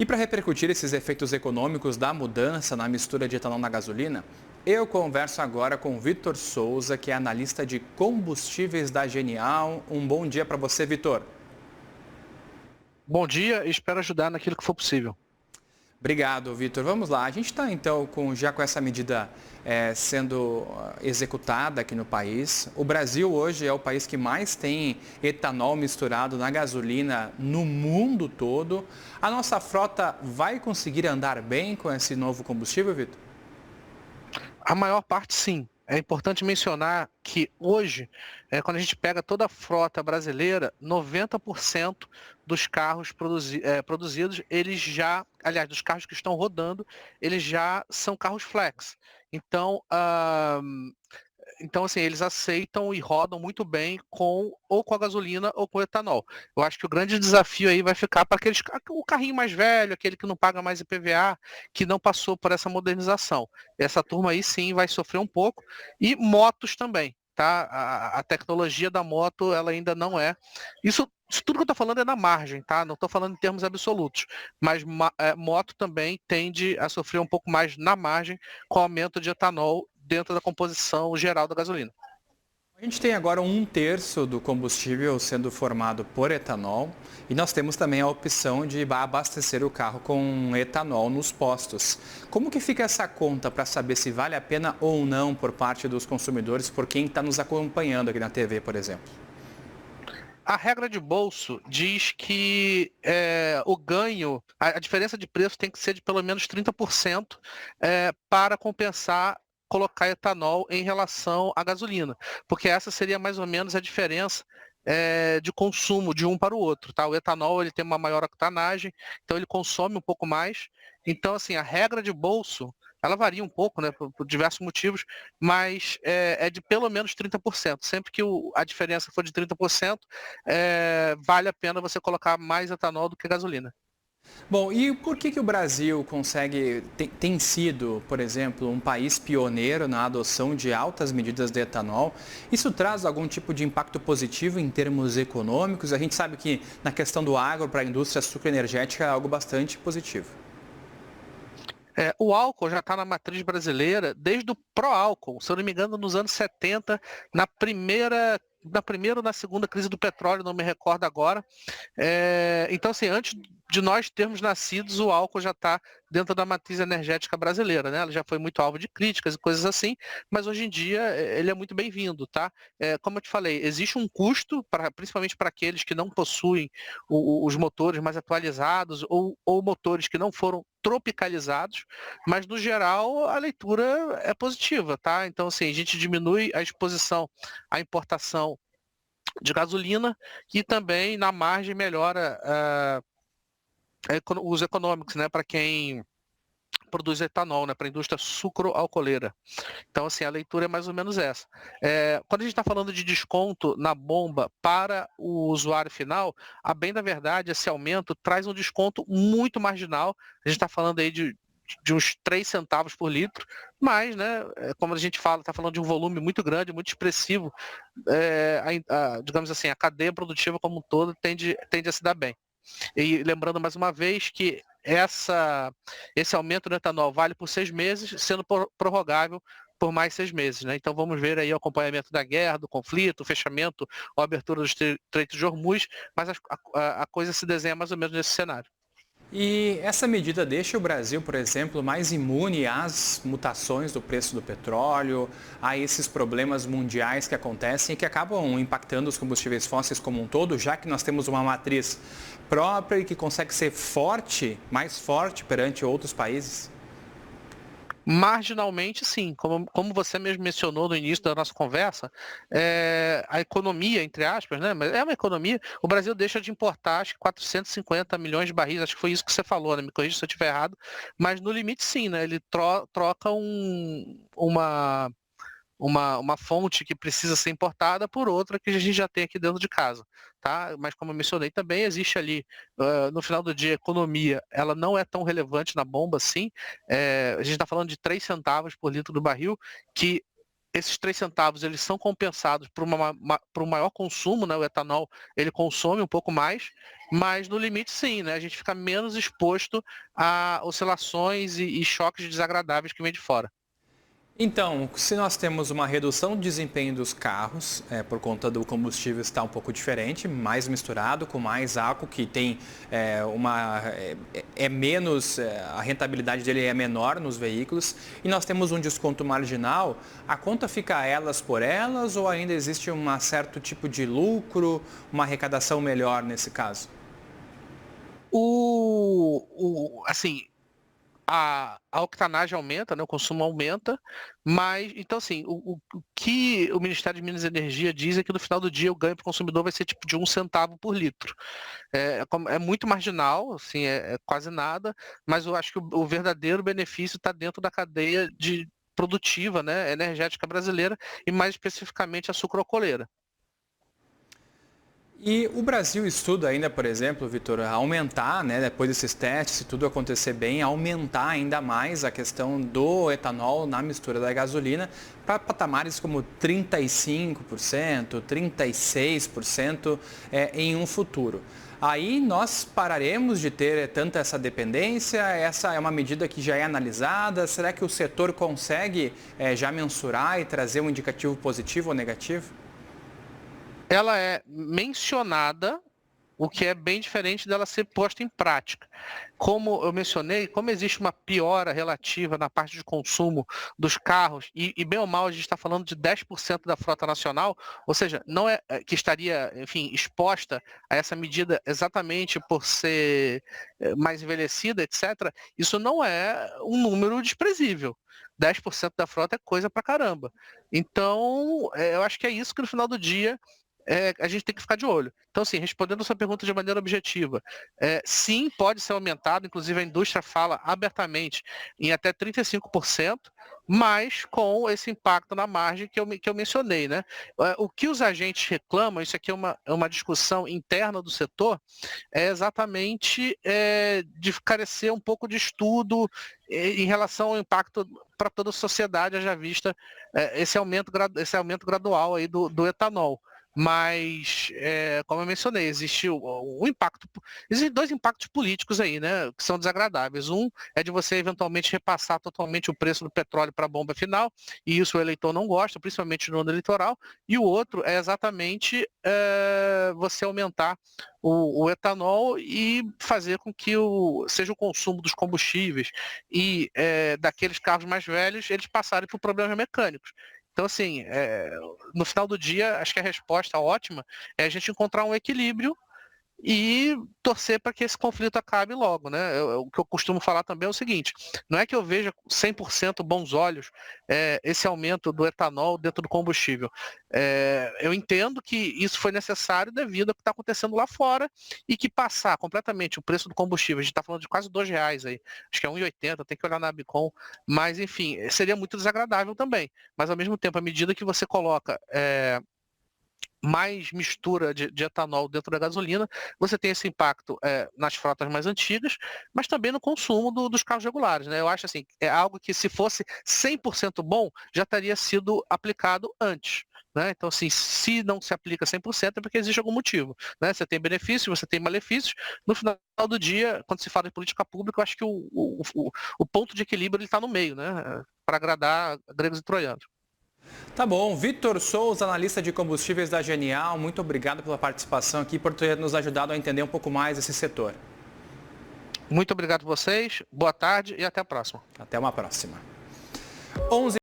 E para repercutir esses efeitos econômicos da mudança na mistura de etanol na gasolina, eu converso agora com Vitor Souza, que é analista de combustíveis da Genial. Um bom dia para você, Vitor. Bom dia e espero ajudar naquilo que for possível. Obrigado, Vitor. Vamos lá. A gente está então já com essa medida sendo executada aqui no país. O Brasil hoje é o país que mais tem etanol misturado na gasolina no mundo todo. A nossa frota vai conseguir andar bem com esse novo combustível, Vitor? A maior parte, sim. É importante mencionar que hoje, quando a gente pega toda a frota brasileira, 90% dos carros produzidos, eles já, aliás, dos carros que estão rodando, eles já são carros flex. Então, assim, eles aceitam e rodam muito bem ou com a gasolina ou com o etanol. Eu acho que o grande desafio aí vai ficar para o carrinho mais velho, aquele que não paga mais IPVA, que não passou por essa modernização. Essa turma aí sim vai sofrer um pouco. E motos também, tá? A tecnologia da moto, ela ainda não é. Isso tudo que eu estou falando é na margem, tá? Não estou falando em termos absolutos. Mas moto também tende a sofrer um pouco mais na margem com o aumento de etanol dentro da composição geral da gasolina. A gente tem agora um terço do combustível sendo formado por etanol e nós temos também a opção de abastecer o carro com etanol nos postos. Como que fica essa conta para saber se vale a pena ou não por parte dos consumidores, por quem está nos acompanhando aqui na TV, por exemplo? A regra de bolso diz que o ganho, a diferença de preço tem que ser de pelo menos 30% para compensar colocar etanol em relação à gasolina, porque essa seria mais ou menos a diferença de consumo de um para o outro, tá? O etanol ele tem uma maior octanagem, então ele consome um pouco mais. Então, assim, a regra de bolso, ela varia um pouco, né, por diversos motivos, mas é de pelo menos 30%. Sempre que a diferença for de 30%, vale a pena você colocar mais etanol do que gasolina. Bom, e por que o Brasil tem sido, por exemplo, um país pioneiro na adoção de altas medidas de etanol? Isso traz algum tipo de impacto positivo em termos econômicos? A gente sabe que na questão do agro para a indústria sucroenergética é algo bastante positivo. O álcool já está na matriz brasileira desde o pró-álcool, se eu não me engano, nos anos 70, na primeira ou na segunda crise do petróleo, não me recordo agora. Então, assim, antes de nós termos nascidos, o álcool já está dentro da matriz energética brasileira, né? Ela já foi muito alvo de críticas e coisas assim, mas hoje em dia ele é muito bem-vindo, tá? Como eu te falei, existe um custo, principalmente para aqueles que não possuem os motores mais atualizados ou motores que não foram tropicalizados, mas no geral a leitura é positiva, tá? Então, assim, a gente diminui a exposição à importação de gasolina e também na margem melhora os econômicos, né, para quem produz etanol, né, para a indústria sucroalcooleira. Então, assim, a leitura é mais ou menos essa. Quando a gente está falando de desconto na bomba para o usuário final, a bem da verdade, esse aumento traz um desconto muito marginal. A gente está falando aí de uns 3 centavos por litro, mas, né, como a gente fala, está falando de um volume muito grande, muito expressivo, digamos assim, a cadeia produtiva como um todo tende a se dar bem. E lembrando mais uma vez que esse aumento do etanol vale por 6 meses, sendo prorrogável por mais 6 meses. Né? Então vamos ver aí o acompanhamento da guerra, do conflito, o fechamento ou abertura do Estreito de Hormuz, mas a coisa se desenha mais ou menos nesse cenário. E essa medida deixa o Brasil, por exemplo, mais imune às mutações do preço do petróleo, a esses problemas mundiais que acontecem e que acabam impactando os combustíveis fósseis como um todo, já que nós temos uma matriz própria e que consegue ser forte, mais forte perante outros países? Marginalmente, sim. Como você mesmo mencionou no início da nossa conversa, a economia, entre aspas, né? Mas é uma economia. O Brasil deixa de importar, acho que 450 milhões de barris, acho que foi isso que você falou, né? Me corrija se eu estiver errado. Mas no limite, sim, né? Ele troca uma fonte que precisa ser importada por outra que a gente já tem aqui dentro de casa, tá? Mas como eu mencionei, também existe ali, no final do dia, a economia, ela não é tão relevante na bomba assim, a gente está falando de 3 centavos por litro do barril, que esses 3 centavos eles são compensados por um maior consumo, né? O etanol ele consome um pouco mais, mas no limite sim, né? A gente fica menos exposto a oscilações e choques desagradáveis que vem de fora. Então, se nós temos uma redução do desempenho dos carros, por conta do combustível estar um pouco diferente, mais misturado, com mais álcool, que tem menos, a rentabilidade dele é menor nos veículos, e nós temos um desconto marginal, a conta fica elas por elas ou ainda existe um certo tipo de lucro, uma arrecadação melhor nesse caso? Assim, a octanagem aumenta, né, o consumo aumenta, mas, então assim, o que o Ministério de Minas e Energia diz é que no final do dia o ganho para o consumidor vai ser tipo de 1 centavo por litro. É muito marginal, assim, é quase nada, mas eu acho que o verdadeiro benefício está dentro da cadeia produtiva, né, energética brasileira e mais especificamente a sucroalcooleira. E o Brasil estuda ainda, por exemplo, Vitor, aumentar, né, depois desses testes, se tudo acontecer bem, aumentar ainda mais a questão do etanol na mistura da gasolina para patamares como 35%, 36% em um futuro. Aí nós pararemos de ter tanta essa dependência, essa é uma medida que já é analisada, será que o setor consegue já mensurar e trazer um indicativo positivo ou negativo? Ela é mencionada, o que é bem diferente dela ser posta em prática. Como eu mencionei, como existe uma piora relativa na parte de consumo dos carros, e bem ou mal a gente está falando de 10% da frota nacional, ou seja, não que estaria, enfim, exposta a essa medida exatamente por ser mais envelhecida, etc., isso não é um número desprezível. 10% da frota é coisa pra caramba. Então, eu acho que é isso que no final do dia a gente tem que ficar de olho. Então, assim, respondendo a sua pergunta de maneira objetiva, sim, pode ser aumentado, inclusive a indústria fala abertamente em até 35%, mas com esse impacto na margem que eu mencionei, né? O que os agentes reclamam, isso aqui é uma discussão interna do setor, é exatamente de carecer um pouco de estudo em relação ao impacto para toda a sociedade, haja vista esse aumento gradual aí do etanol. Mas, como eu mencionei, existe o impacto. Existem 2 impactos políticos aí, né? Que são desagradáveis. Um é de você eventualmente repassar totalmente o preço do petróleo para a bomba final, e isso o eleitor não gosta, principalmente no ano eleitoral. E o outro é exatamente você aumentar o etanol e fazer com que seja o consumo dos combustíveis e daqueles carros mais velhos, eles passarem por problemas mecânicos. Então, assim, no final do dia, acho que a resposta ótima é a gente encontrar um equilíbrio e torcer para que esse conflito acabe logo, né? O que eu costumo falar também é o seguinte, não é que eu veja 100% bons olhos esse aumento do etanol dentro do combustível. Eu entendo que isso foi necessário devido ao que está acontecendo lá fora e que passar completamente o preço do combustível, a gente está falando de quase R$ 2 aí, acho que é 1,80, tem que olhar na Abicom, mas enfim, seria muito desagradável também. Mas ao mesmo tempo, à medida que você coloca mais mistura de etanol dentro da gasolina, você tem esse impacto nas frotas mais antigas, mas também no consumo dos carros regulares, né? Eu acho assim, é algo que se fosse 100% bom, já teria sido aplicado antes. Né? Então, assim, se não se aplica 100% é porque existe algum motivo. Né? Você tem benefícios, você tem malefícios. No final do dia, quando se fala de política pública, eu acho que o ponto de equilíbrio está no meio, né? Para agradar gregos e troianos. Tá bom, Vitor Souza, analista de combustíveis da Genial, muito obrigado pela participação aqui, por ter nos ajudado a entender um pouco mais esse setor. Muito obrigado a vocês, boa tarde e até a próxima. Até uma próxima. 11